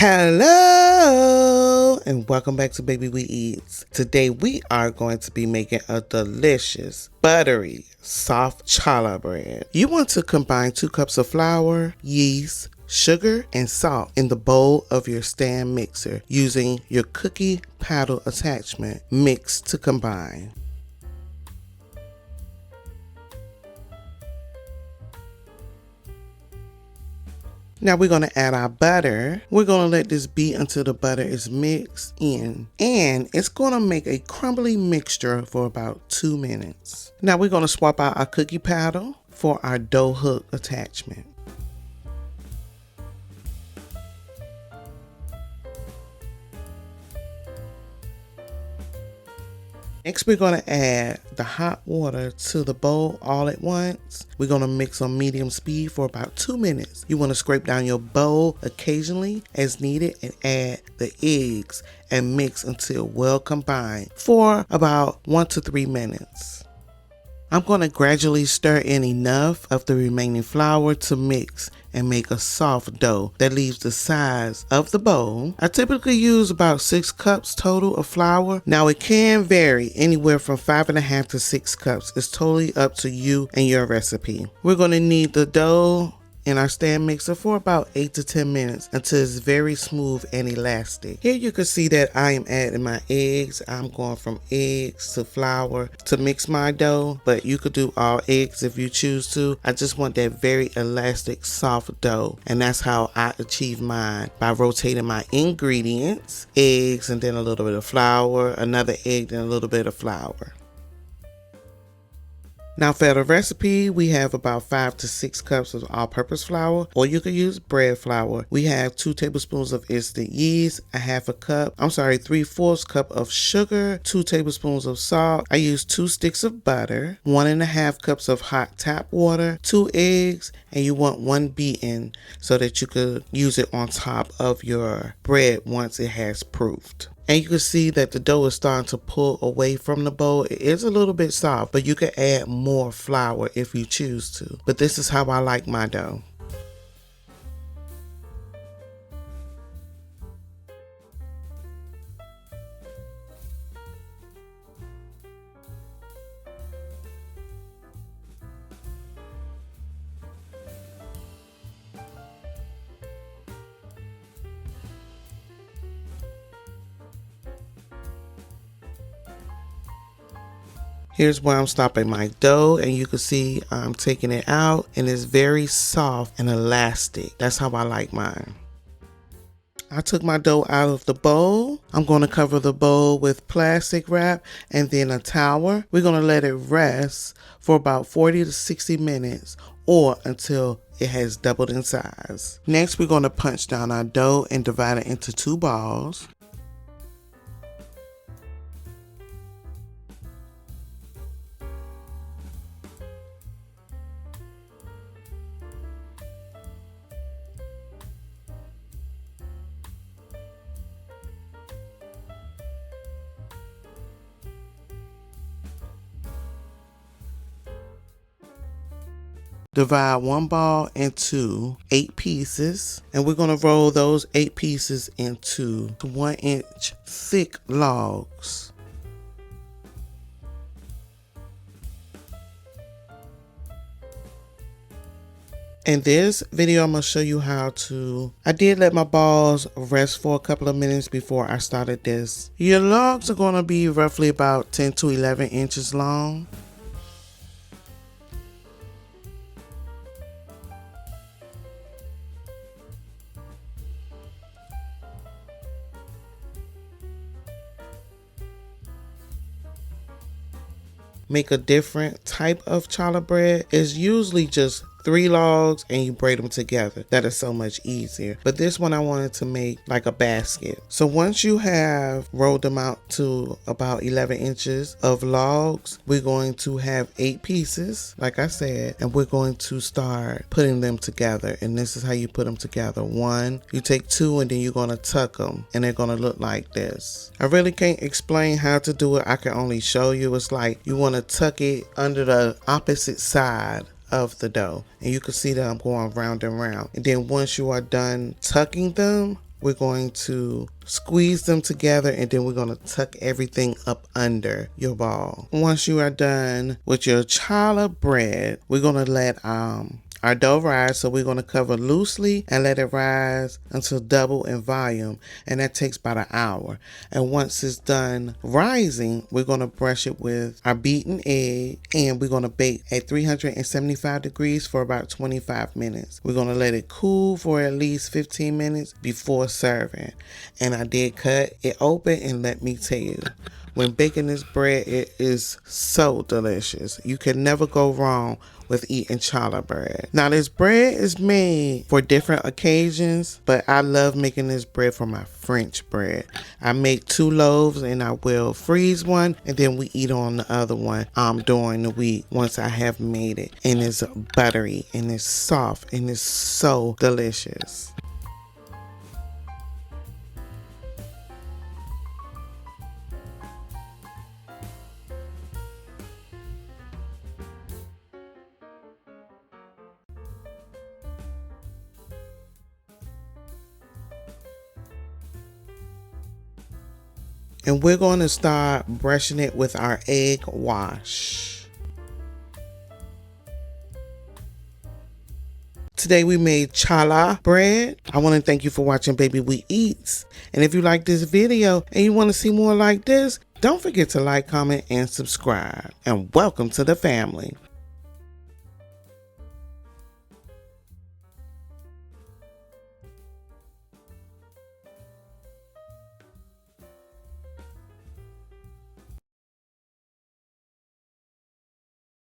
Hello and welcome back to Baby We Eats. Today we are going to be making a delicious, buttery, soft challah bread. You want to combine 2 cups of flour, yeast, sugar, and salt in the bowl of your stand mixer using your cookie paddle attachment. Mix to combine. Now we're going to add our butter. We're going to let this beat until the butter is mixed in. And it's going to make a crumbly mixture for about 2 minutes. Now we're going to swap out our cookie paddle for our dough hook attachment. Next, we're going to add the hot water to the bowl all at once. We're going to mix on medium speed for about 2 minutes. You want to scrape down your bowl occasionally as needed and add the eggs and mix until well combined for about 1 to 3 minutes. I'm going to gradually stir in enough of the remaining flour to mix and make a soft dough that leaves the size of the bowl. I typically use about 6 cups total of flour. Now it can vary anywhere from 5.5 to 6 cups. It's totally up to you and your recipe. We're going to knead the dough in our stand mixer for about 8 to 10 minutes until it's very smooth and elastic. Here you can see that I am adding my eggs. I'm going from eggs to flour to mix my dough, but you could do all eggs if you choose to. I just want that very elastic, soft dough, and that's how I achieve mine, by rotating my ingredients, eggs and then a little bit of flour, another egg, then a little bit of flour. Now for the recipe, we have about 5 to 6 cups of all-purpose flour, or you could use bread flour. We have 2 tablespoons of instant yeast, 3/4 cup of sugar, 2 tablespoons of salt. I use 2 sticks of butter, 1.5 cups of hot tap water, 2 eggs, and you want 1 beaten so that you could use it on top of your bread once it has proofed. And you can see that the dough is starting to pull away from the bowl. It is a little bit soft, but you can add more flour if you choose to. But this is how I like my dough. Here's where I'm stopping my dough, and you can see I'm taking it out and it's very soft and elastic. That's how I like mine. I took my dough out of the bowl. I'm going to cover the bowl with plastic wrap and then a towel. We're going to let it rest for about 40 to 60 minutes or until it has doubled in size. Next, we're going to punch down our dough and divide it into 2 balls. Divide 1 ball into 8 pieces, and we're going to roll those 8 pieces into 1-inch thick logs. In this video, I'm going to show you how to, I did let my balls rest for a couple of minutes before I started this. Your logs are going to be roughly about 10 to 11 inches long. Make a different type of challah bread. It's usually just 3 logs and you braid them together. That is so much easier. But this one I wanted to make like a basket. So once you have rolled them out to about 11 inches of logs, we're going to have 8 pieces, like I said, and we're going to start putting them together. And this is how you put them together. 1, you take 2 and then you're going to tuck them and they're going to look like this. I really can't explain how to do it. I can only show you. It's like you want to tuck it under the opposite side of the dough, and you can see that I'm going round and round. And then once you are done tucking them, we're going to squeeze them together, and then we're going to tuck everything up under your ball. Once you are done with your challah bread, we're going to let our dough rise, so we're going to cover loosely and let it rise until double in volume, and that takes about an hour. And once it's done rising, we're going to brush it with our beaten egg, and we're going to bake at 375 degrees for about 25 minutes. We're going to let it cool for at least 15 minutes before serving. And I did cut it open, and let me tell you, when baking this bread, it is so delicious. You can never go wrong with eating challah bread. Now, this bread is made for different occasions, but I love making this bread for my French bread. I make 2 loaves, and I will freeze one, and then we eat on the other one during the week once I have made it. And it's buttery, and it's soft, and it's so delicious. And we're going to start brushing it with our egg wash. Today we made challah bread. I want to thank you for watching Baby We Eats. And if you like this video and you want to see more like this, don't forget to like, comment, and subscribe. And welcome to the family.